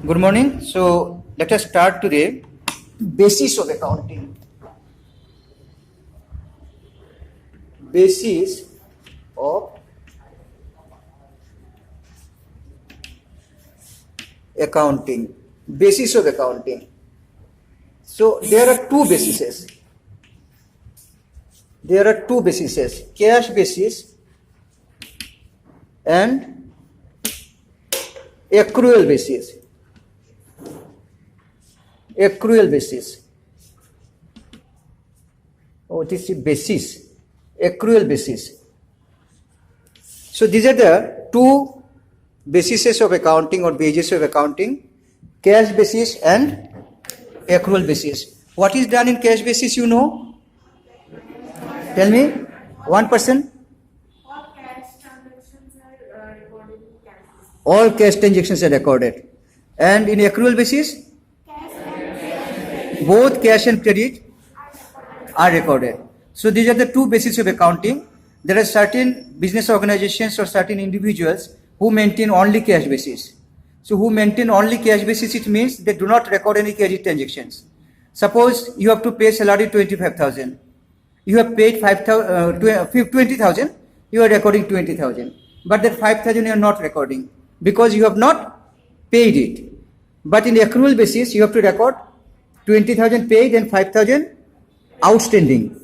Good morning. So let us start today. Basis of accounting. Basis of accounting. Basis of accounting. So there are two bases. There are two bases: cash basis and accrual basis. Accrual basis. Oh, this is basis. Accrual basis. So these are the two bases of accounting or bases of accounting: cash basis and accrual basis. What is done in cash basis, you know? Tell me, one person. All cash transactions are recorded in cash. All cash transactions are recorded. And in accrual basis, both cash and credit are recorded. So these are the two bases of accounting. There are certain business organizations or certain individuals who maintain only cash basis. So who maintain only cash basis, it means they do not record any credit transactions. Suppose you have to pay salary 25,000. You have paid 20,000. You are recording 20,000. But that 5,000 you are not recording because you have not paid it. But in the accrual basis, you have to record 20,000 paid and 5,000 outstanding.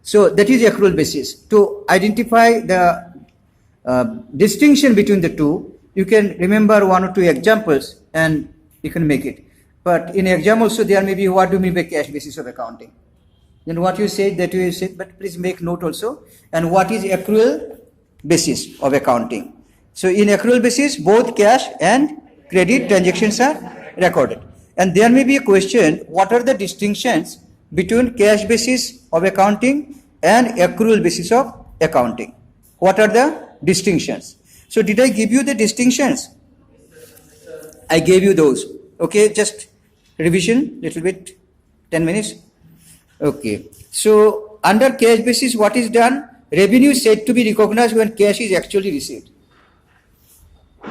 So that is the accrual basis. To identify the distinction between the two, you can remember one or two examples and you can make it. But in exam also there may be what do you mean by cash basis of accounting. Then what you said, that you said, but please make note also. And what is accrual basis of accounting? So in accrual basis, both cash and credit transactions are recorded. And there may be a question, what are the distinctions between cash basis of accounting and accrual basis of accounting? What are the distinctions? So did I give you the distinctions? I gave you those. Okay, just revision little bit, 10 minutes. Okay, so under cash basis, what is done? Revenue is said to be recognized when cash is actually received.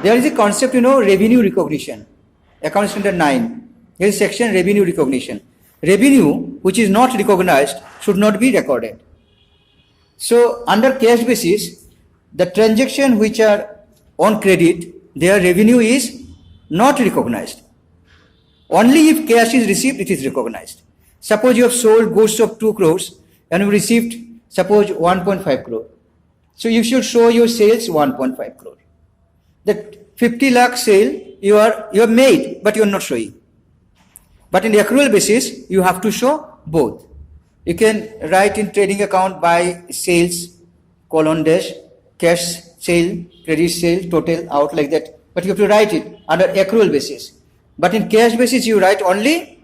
There is a concept, revenue recognition. Account standard 9. There is section revenue recognition. Revenue which is not recognized should not be recorded. So under cash basis, the transaction which are on credit, their revenue is not recognized. Only if cash is received, it is recognized. Suppose you have sold goods of 2 crores and you received, suppose 1.5 crore. So you should show your sales 1.5 crore. That 50 lakh sale you have made, but you are not showing. But in the accrual basis, you have to show both. You can write in trading account by sales, colon dash, cash sale, credit sale, total, out like that. But you have to write it under accrual basis. But in cash basis, you write only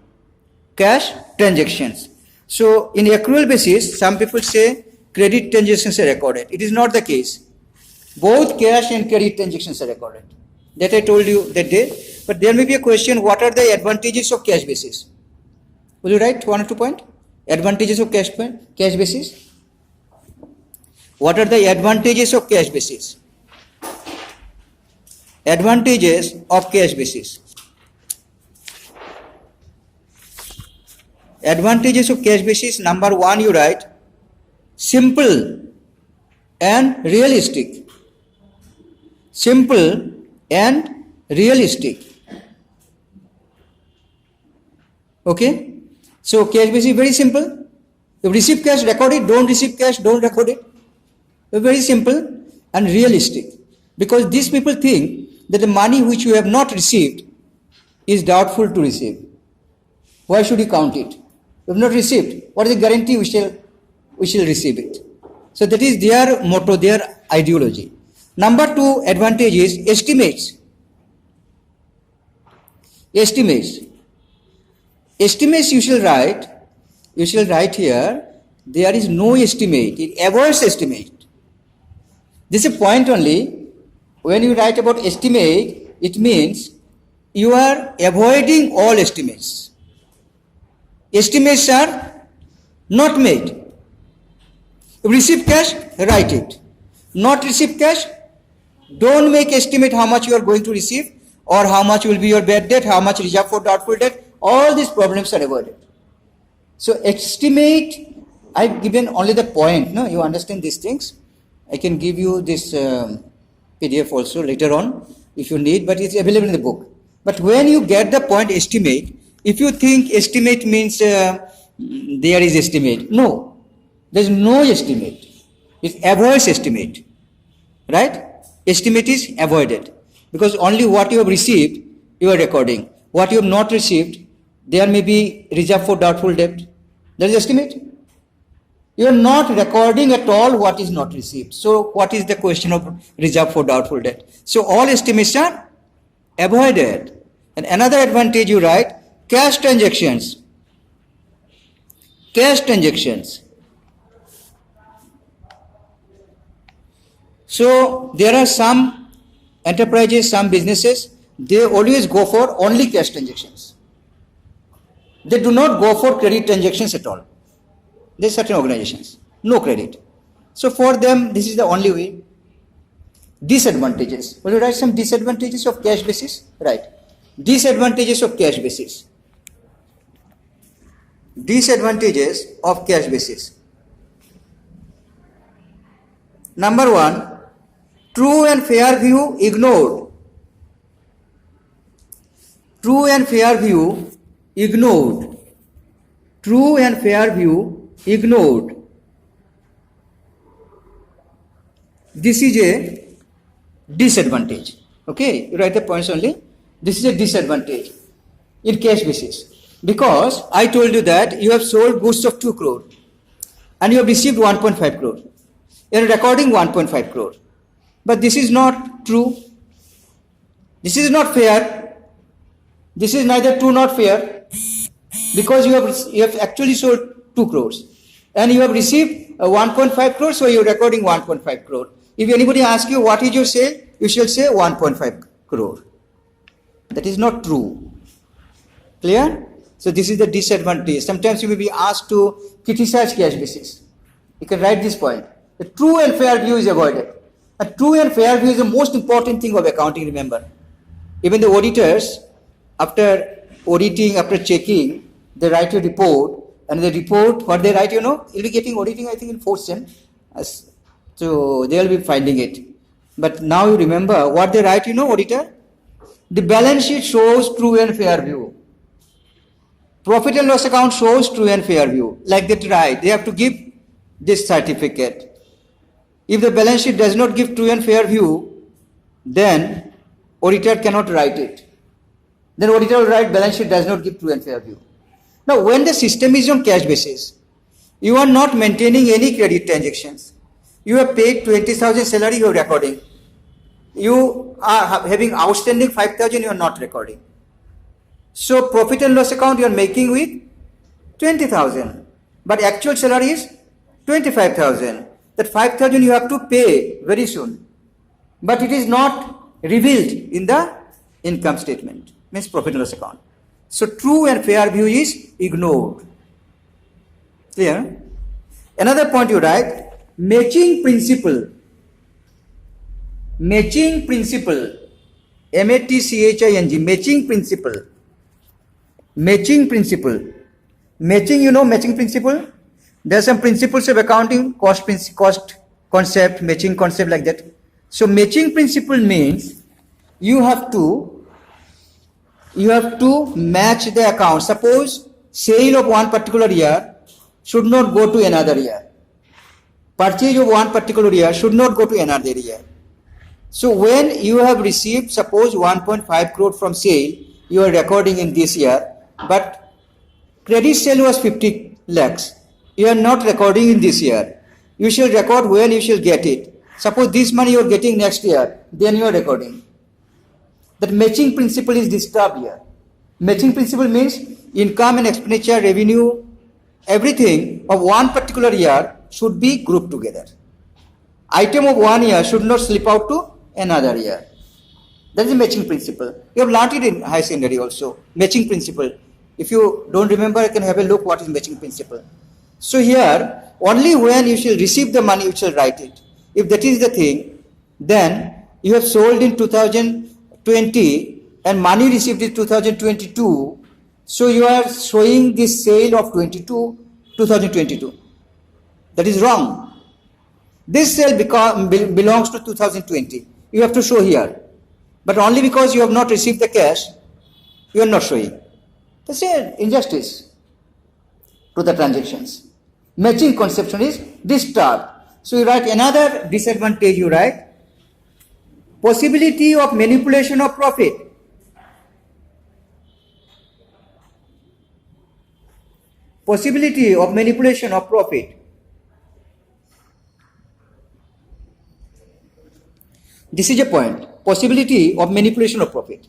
cash transactions. So in accrual basis, some people say credit transactions are recorded. It is not the case. Both cash and credit transactions are recorded. That I told you that day. But there may be a question, what are the advantages of cash basis? Will you write 1 or 2 points? Advantages of cash basis? What are the advantages of cash basis? Advantages of cash basis. Advantages of cash basis, number 1 you write, simple and realistic. Simple and realistic. Okay? So cash basis is very simple. If receive cash, record it. Don't receive cash, don't record it. Very simple and realistic. Because these people think that the money which you have not received is doubtful to receive. Why should you count it? You have not received. What is the guarantee we shall receive it? So that is their motto, their ideology. Number 2 advantage is estimates. Estimates you shall write here, there is no estimate, it avoids estimate. This is a point only. When you write about estimate, it means you are avoiding all estimates. Estimates are not made. Receive cash, write it. Not receive cash, don't make estimate how much you are going to receive. or how much will be your bad debt, how much reserve for doubtful debt, all these problems are avoided. So estimate, I've given only the point, no, you understand these things. I can give you this PDF also later on if you need, but it's available in the book. But when you get the point estimate, if you think estimate means there is estimate, no, there is no estimate. It avoids estimate, right? Estimate is avoided because only what you have received you are recording. What you have not received, there may be reserve for doubtful debt. That is estimate. You are not recording at all what is not received. So what is the question of reserve for doubtful debt? So all estimates are avoided. And another advantage you write, cash transactions. Cash transactions. So there are some enterprises, some businesses, they always go for only cash transactions. They do not go for credit transactions at all. There are certain organizations, no credit. So for them, this is the only way. Disadvantages. Will you write some disadvantages of cash basis? Right. Disadvantages of cash basis. Disadvantages of cash basis. Number one, true and fair view ignored. True and fair view ignored. True and fair view ignored. This is a disadvantage. Okay, you write the points only. This is a disadvantage in cash basis. Because I told you that you have sold goods of 2 crore and you have received 1.5 crore. You are recording 1.5 crore. But this is not true. This is not fair. This is neither true nor fair. Because you have actually sold 2 crores and you have received 1.5 crore, so you are recording 1.5 crore. If anybody asks you what is your sale, you shall say 1.5 crore. That is not true. Clear? So this is the disadvantage. Sometimes you may be asked to criticize cash basis. You can write this point. The true and fair view is avoided. A true and fair view is the most important thing of accounting, remember. Even the auditors, after auditing, after checking, they write a report, and the report, what they write, you'll be getting auditing, I think, in 4th sem. So they'll be finding it. But now you remember what they write, auditor? The balance sheet shows true and fair view. Profit and loss account shows true and fair view. Like that, right? They have to give this certificate. If the balance sheet does not give true and fair view, then auditor cannot write it. Then auditor will write balance sheet does not give true and fair view. Now, when the system is on cash basis, you are not maintaining any credit transactions. You have paid 20,000 salary, you are recording. You are having outstanding 5,000, you are not recording. So profit and loss account you are making with 20,000, but actual salary is 25,000. That 5,000 you have to pay very soon, but it is not revealed in the income statement, means profit and loss account. So true and fair view is ignored. Clear? Another point you write, matching principle. Matching principle. M-A-T-C-H-I-N-G. Matching principle. Matching principle. Matching, matching principle? There are some principles of accounting, cost concept, matching concept, like that. So matching principle means you have to match the account. Suppose sale of one particular year should not go to another year. Purchase of one particular year should not go to another year. So when you have received, suppose 1.5 crore from sale, you are recording in this year, but credit sale was 50 lakhs. You are not recording in this year. You shall record when you shall get it. Suppose this money you are getting next year, then you are recording. That matching principle is disturbed here. Matching principle means income and expenditure, revenue, everything of one particular year should be grouped together. Item of 1 year should not slip out to another year. That is the matching principle. You have learnt it in high secondary also. Matching principle. If you don't remember, you can have a look what is matching principle. So here, only when you shall receive the money, you shall write it. If that is the thing, then you have sold in 2020 and money received is 2022. So you are showing the sale of 2022. That is wrong. This sale belongs to 2020. You have to show here. But only because you have not received the cash, you are not showing. That's an injustice to the transactions. Matching conception is disturbed. So you write another disadvantage, you write possibility of manipulation of profit. Possibility of manipulation of profit. This is a point. Possibility of manipulation of profit.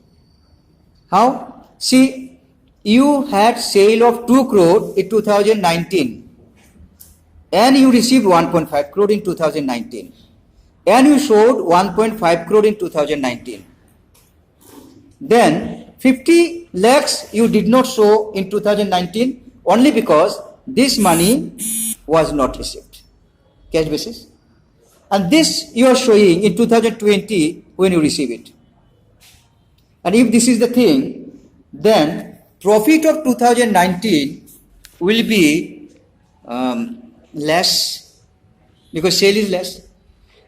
How? See, you had sale of 2 crore in 2019 and you received 1.5 crore in 2019 and you showed 1.5 crore in 2019. Then 50 lakhs you did not show in 2019 only because this money was not received, cash basis. And this you are showing in 2020 when you receive it. And if this is the thing, then profit of 2019 will be less because sale is less.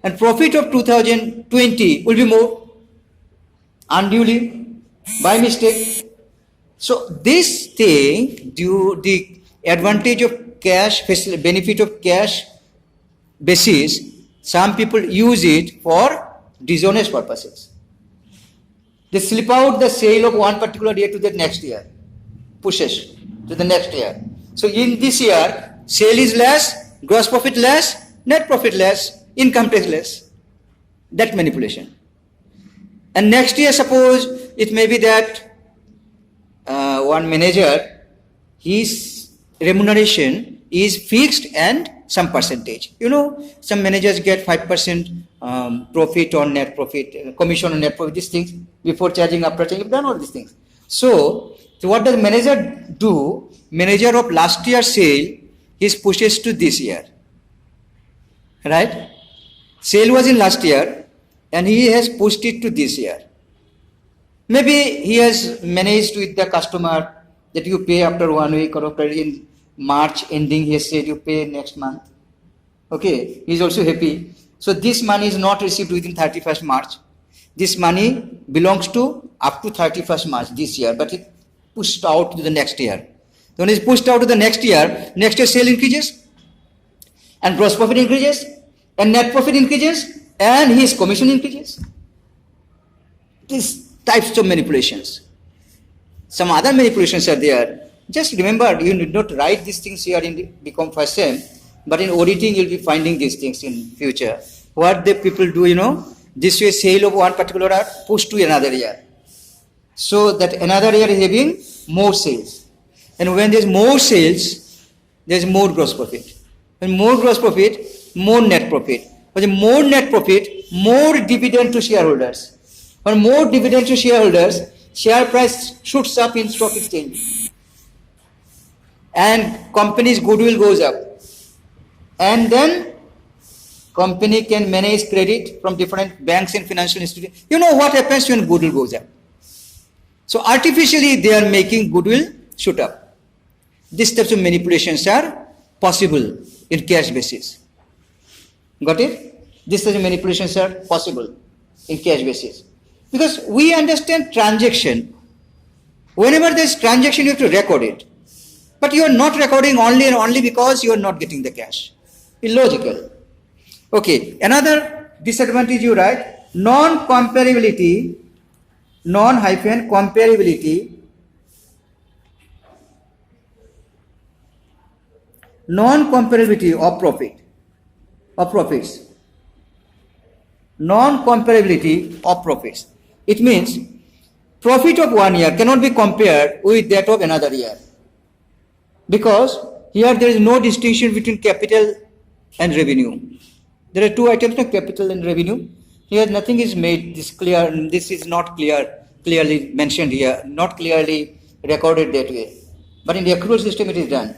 And profit of 2020 will be more unduly by mistake. So this thing, the advantage of cash, benefit of cash basis, some people use it for dishonest purposes. They slip out the sale of one particular year to the next year, pushes to the next year. So in this year, sale is less, gross profit less, net profit less, income tax less. That manipulation. And next year, suppose it may be that one manager, his remuneration is fixed and some percentage. You know, some managers get 5% profit on net profit, commission on net profit, these things, before charging, after charging, you've done all these things. So what does manager do? Manager of last year's sale, he pushes to this year. Right? Sale was in last year and he has pushed it to this year. Maybe he has managed with the customer that you pay after 1 week or after in March ending, he has said you pay next month. Okay, he is also happy. So this money is not received within 31st March. This money belongs to up to 31st March this year, but it pushed out to the next year. When it is pushed out to the next year sale increases and gross profit increases and net profit increases and his commission increases. These types of manipulations. Some other manipulations are there. Just remember, you need not write these things here in the BCom first sem, but in auditing you'll be finding these things in future. What the people do, you know, this way sale of one particular art pushed to another year. So that another year is having more sales. And when there's more sales, there's more gross profit. When more gross profit, more net profit. When more net profit, more dividend to shareholders. When more dividend to shareholders, share price shoots up in stock exchange. And company's goodwill goes up. And then company can manage credit from different banks and financial institutions. You know what happens when goodwill goes up. So artificially they are making goodwill shoot up. These types of manipulations are possible in cash basis. Got it? These types of manipulations are possible in cash basis. Because we understand transaction. Whenever there is transaction, you have to record it. But you are not recording only and only because you are not getting the cash. Illogical. Okay, another disadvantage you write, non-comparability, non-comparability, non-comparability of profits. Non-comparability of profits. It means profit of 1 year cannot be compared with that of another year. Because here there is no distinction between capital and revenue. There are two items like capital and revenue. Here nothing is made this clear. This is not clearly mentioned here, not clearly recorded that way. But in the accrual system it is done.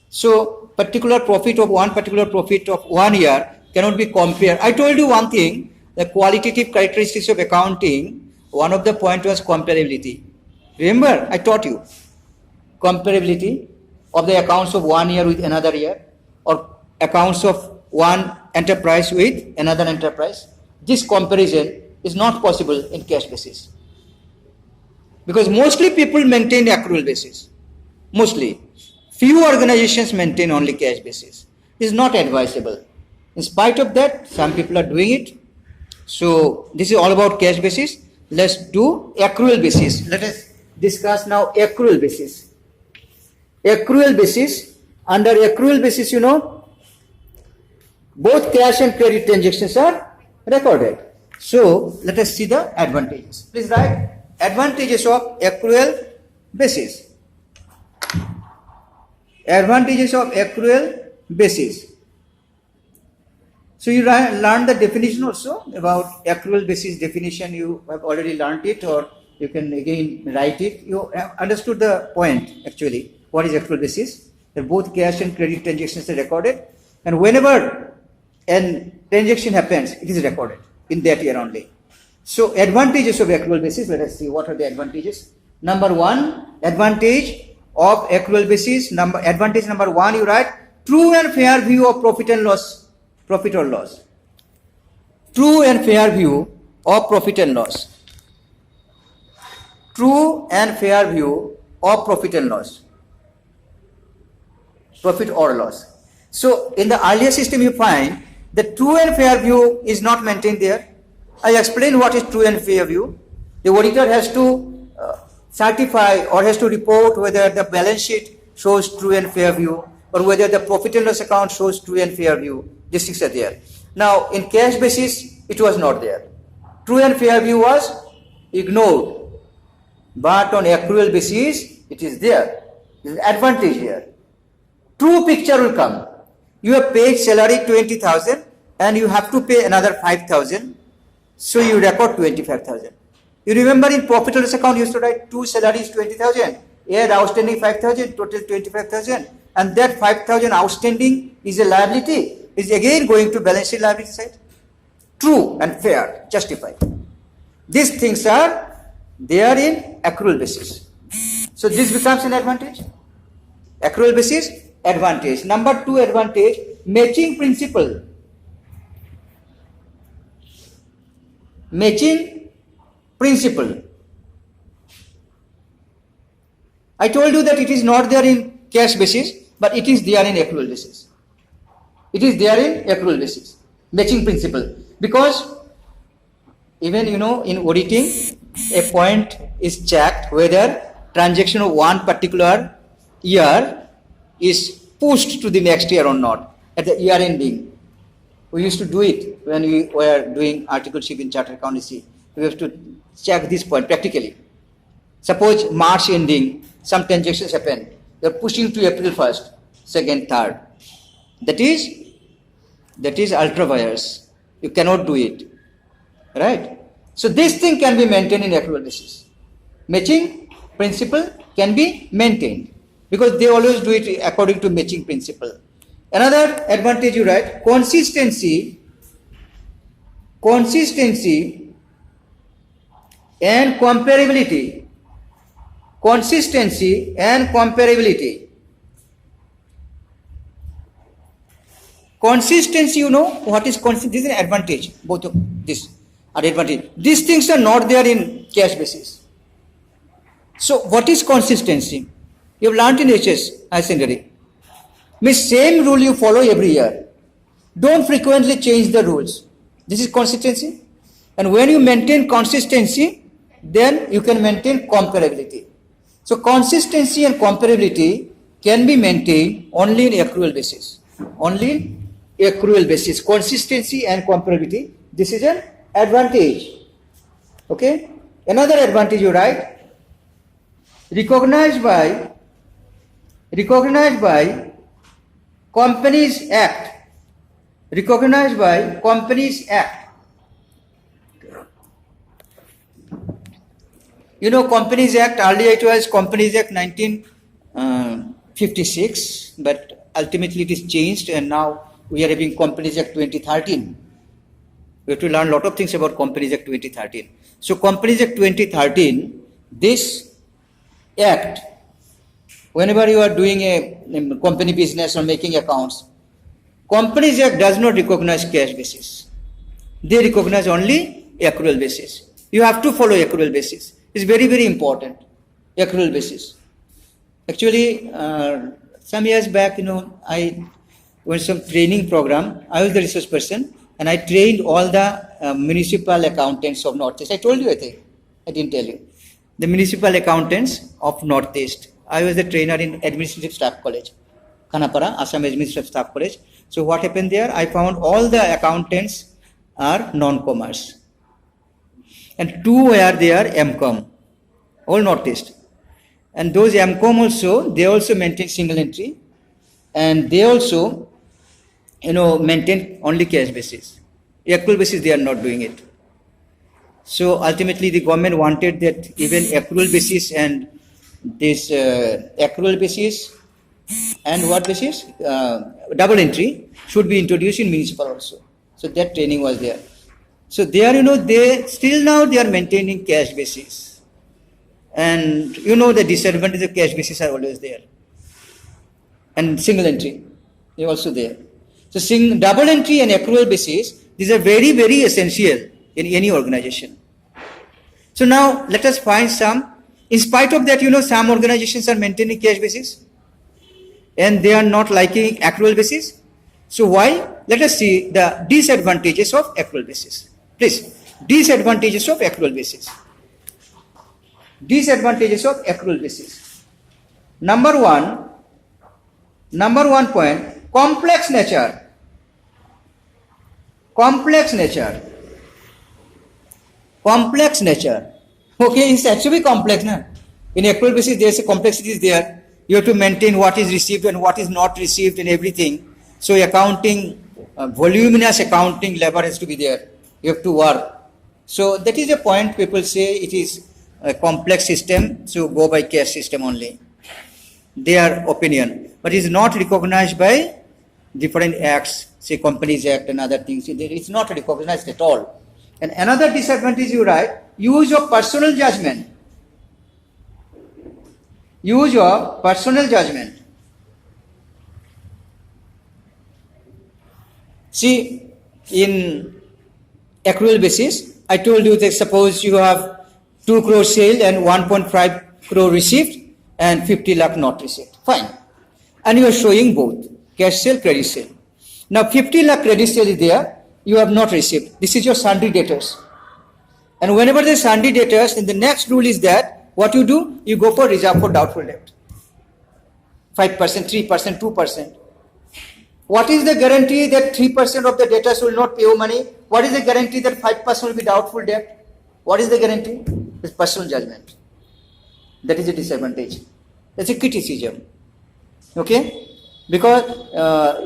So particular profit of 1 year cannot be compared. I told you one thing, the qualitative characteristics of accounting. one of the point was comparability. Remember, I taught you comparability of the accounts of 1 year with another year, or accounts of one enterprise with another enterprise. This comparison is not possible in cash basis, because mostly people maintain accrual basis. Mostly, few organizations maintain only cash basis. It is not advisable. In spite of that, some people are doing it. So this is all about cash basis. Let's do accrual basis. Let us discuss now accrual basis. Accrual basis. Under accrual basis, you know, both cash and credit transactions are recorded. So let us see the advantages. Please write advantages of accrual basis. Advantages of accrual basis. So you learned the definition also about accrual basis definition. You have already learned it, or you can again write it. You have understood the point actually. What is accrual basis? That both cash and credit transactions are recorded, and whenever an transaction happens, it is recorded in that year only. So advantages of accrual basis. Let us see what are the advantages. Number one, advantage of accrual basis. Advantage number one, you write true and fair view of profit and loss. Profit or loss. True and fair view of profit and loss. True and fair view of profit and loss. Profit or loss. So in the earlier system you find the true and fair view is not maintained there. I explained what is true and fair view. The auditor has to certify or has to report whether the balance sheet shows true and fair view, or whether the profit and loss account shows true and fair view. These things are there. Now, in cash basis, it was not there. True and fair view was ignored. But on accrual basis, it is there. There is advantage here. True picture will come. You have paid salary 20,000 and you have to pay another 5,000. So you record 25,000. You remember in profit and loss account, you used to write two salaries 20,000. Add outstanding 5,000, total 25,000. And that 5,000 outstanding is a liability. Is again going to balance sheet liability side. True and fair, justified. These things are there in accrual basis. So this becomes an advantage. Accrual basis, advantage. Number two advantage, matching principle. Matching principle. I told you that it is not there in cash basis, but it is there in accrual basis. It is there in accrual basis. Matching principle. Because even in auditing, a point is checked whether transaction of one particular year is pushed to the next year or not at the year ending. We used to do it when we were doing articleship in chartered accountancy. We have to check this point practically. Suppose March ending, some transactions happen. They are pushing to April 1st, 2nd, 3rd. That is ultra vires. You cannot do it. Right? So this thing can be maintained in accrual basis. Matching principle can be maintained because they always do it according to matching principle. Another advantage you write, consistency and comparability. Consistency and comparability. Consistency, what is consistency? This is an advantage. Both of this are advantage. These things are not there in cash basis. So what is consistency? You have learnt in HS, high secondary. Means same rule you follow every year. Don't frequently change the rules. This is consistency. And when you maintain consistency, then you can maintain comparability. So consistency and comparability can be maintained only in accrual basis. Only in accrual basis. Consistency and comparability. This is an advantage. Okay. Another advantage you write. Recognized by Companies Act. Recognized by Companies Act. Companies Act, earlier it was Companies Act 1956, but ultimately it is changed and now we are having Companies Act 2013. We have to learn a lot of things about Companies Act 2013. So Companies Act 2013, this act, whenever you are doing a company business or making accounts, Companies Act does not recognize cash basis. They recognize only accrual basis. You have to follow accrual basis. It's very, very important. Accrual basis. Actually, some years back, I went some training program. I was the research person, and I trained all the municipal accountants of Northeast. I told you, I think. I didn't tell you. The municipal accountants of Northeast. I was the trainer in Administrative Staff College, Khanapara, Assam Administrative Staff College. So what happened there? I found all the accountants are non-commerce. And 2 were there MCOM, all Northeast. And those MCOM also, they also maintain single entry, and they also, maintain only cash basis. Accrual basis, they are not doing it. So ultimately, the government wanted that even accrual basis and this accrual basis and what basis? Double entry should be introduced in municipal also. So that training was there. So there, they still now they are maintaining cash basis. And the disadvantage of cash basis are always there. And single entry, they are also there. So double entry and accrual basis, these are very, very essential in any organization. So now let us find some. In spite of that, some organizations are maintaining cash basis and they are not liking accrual basis. So why? Let us see the disadvantages of accrual basis. Please, disadvantages of accrual basis. Disadvantages of accrual basis. Number one point, complex nature. Complex nature. Complex nature. Okay, it's actually complex. Na? In accrual basis, there's a complexity is there. You have to maintain what is received and what is not received and everything. So accounting, voluminous accounting labor has to be there. You have to work. So that is a point people say it is a complex system, so go by cash system only. Their opinion. But it is not recognized by different acts, say Companies Act and other things. It's not recognized at all. And another disadvantage you write, use of personal judgment. Use of personal judgment. See, in accrual basis, I told you that suppose you have 2 crore sale and 1.5 crore received and 50 lakh not received. Fine. And you are showing both cash sale, credit sale. Now 50 lakh credit sale is there, you have not received. This is your sundry debtors. And whenever there is sundry debtors, then the next rule is that what you do? You go for reserve for doubtful debt. 5%, 3%, 2%. What is the guarantee that 3% of the debtors will not pay you money? What is the guarantee that 5% will be doubtful debt? What is the guarantee? It's personal judgment. That is a disadvantage. That's a criticism. Okay? Because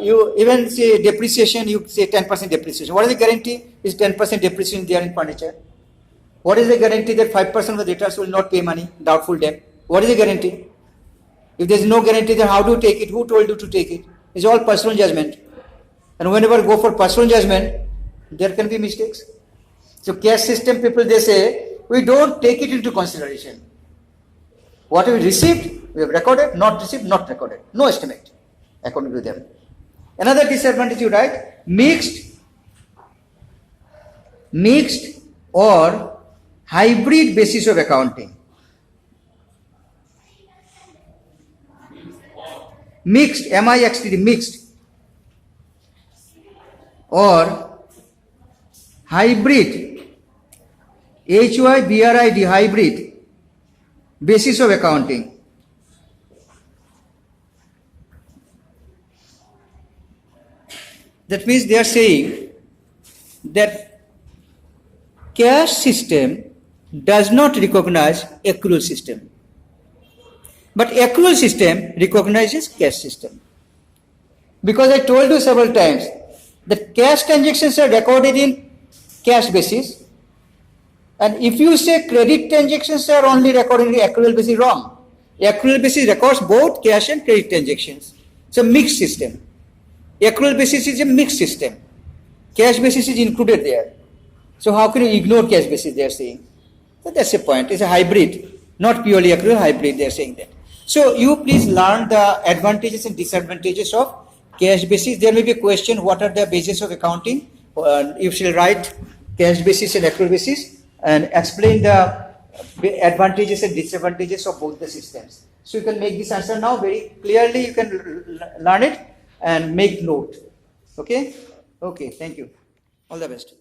you even say depreciation, you say 10% depreciation. What is the guarantee? Is 10% depreciation there in furniture? What is the guarantee that 5% of the debtors will not pay money? Doubtful debt. What is the guarantee? If there is no guarantee, then how do you take it? Who told you to take it? It's all personal judgment. And whenever you go for personal judgment, there can be mistakes. So cash system people, they say, we don't take it into consideration. What we received, we have recorded, not received, not recorded. No estimate, according to them. Another disadvantage you write, mixed or hybrid basis of accounting. Mixed, M-I-X-T, mixed or hybrid, H-Y-B-R-I-D, hybrid basis of accounting. That means they are saying that cash system does not recognize accrual system. But accrual system recognizes cash system. Because I told you several times that cash transactions are recorded in cash basis. And if you say credit transactions are only recorded in accrual basis, wrong. Accrual basis records both cash and credit transactions. It's a mixed system. Accrual basis is a mixed system. Cash basis is included there. So how can you ignore cash basis, they are saying. So that's the point. It's a hybrid, not purely accrual, hybrid, they are saying that. So you please learn the advantages and disadvantages of cash basis. There may be a question, what are the basis of accounting? You shall write cash basis and accrual basis and explain the advantages and disadvantages of both the systems. So you can make this answer now very clearly. You can learn it and make note. Okay? Okay, thank you. All the best.